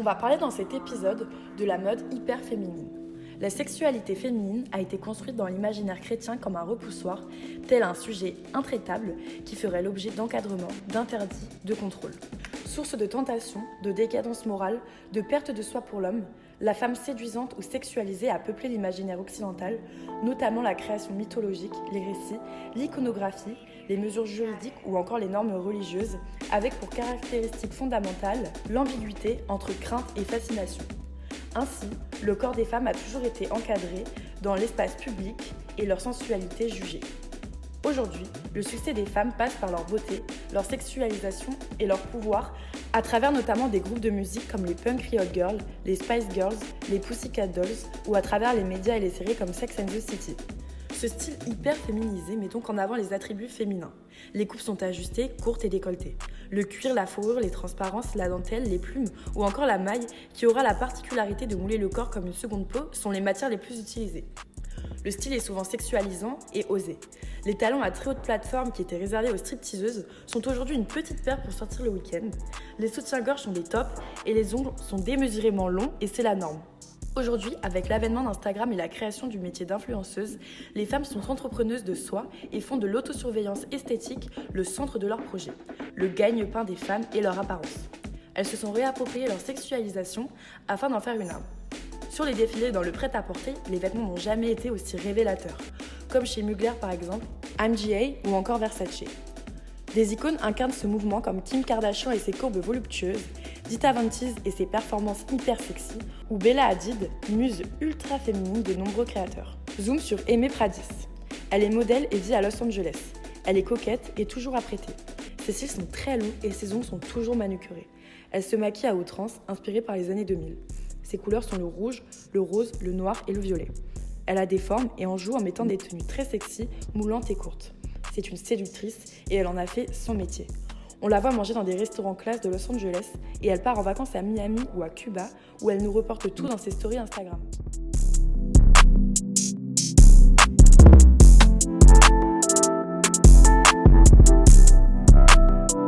On va parler dans cet épisode de la mode hyper féminine. La sexualité féminine a été construite dans l'imaginaire chrétien comme un repoussoir, tel un sujet intraitable qui ferait l'objet d'encadrement, d'interdits, de contrôle. Source de tentation, de décadence morale, de perte de soi pour l'homme, la femme séduisante ou sexualisée a peuplé l'imaginaire occidental, notamment la création mythologique, les récits, l'iconographie, les mesures juridiques ou encore les normes religieuses, avec pour caractéristique fondamentale l'ambiguïté entre crainte et fascination. Ainsi, le corps des femmes a toujours été encadré dans l'espace public et leur sensualité jugée. Aujourd'hui, le succès des femmes passe par leur beauté, leur sexualisation et leur pouvoir à travers notamment des groupes de musique comme les Punk Riot Girls, les Spice Girls, les Pussycat Dolls ou à travers les médias et les séries comme Sex and the City. Ce style hyper féminisé met donc en avant les attributs féminins. Les coupes sont ajustées, courtes et décolletées. Le cuir, la fourrure, les transparences, la dentelle, les plumes ou encore la maille qui aura la particularité de mouler le corps comme une seconde peau sont les matières les plus utilisées. Le style est souvent sexualisant et osé. Les talons à très haute plateforme qui étaient réservés aux stripteaseuses sont aujourd'hui une petite paire pour sortir le week-end. Les soutiens-gorge sont des tops et les ongles sont démesurément longs et c'est la norme. Aujourd'hui, avec l'avènement d'Instagram et la création du métier d'influenceuse, les femmes sont entrepreneuses de soi et font de l'autosurveillance esthétique le centre de leur projet, le gagne-pain des femmes et leur apparence. Elles se sont réappropriées leur sexualisation afin d'en faire une arme. Sur les défilés dans le prêt-à-porter, les vêtements n'ont jamais été aussi révélateurs, comme chez Mugler par exemple, MGA ou encore Versace. Des icônes incarnent ce mouvement comme Kim Kardashian et ses courbes voluptueuses, Dita Von Teese et ses performances hyper sexy, ou Bella Hadid, muse ultra féminine de nombreux créateurs. Zoom sur Aimée Pradis. Elle est modèle et vit à Los Angeles. Elle est coquette et toujours apprêtée. Ses cils sont très longs et ses ongles sont toujours manucurés. Elle se maquille à outrance, inspirée par les années 2000. Ses couleurs sont le rouge, le rose, le noir et le violet. Elle a des formes et en joue en mettant des tenues très sexy, moulantes et courtes. C'est une séductrice et elle en a fait son métier. On la voit manger dans des restaurants classe de Los Angeles et elle part en vacances à Miami ou à Cuba où elle nous reporte tout dans ses stories Instagram.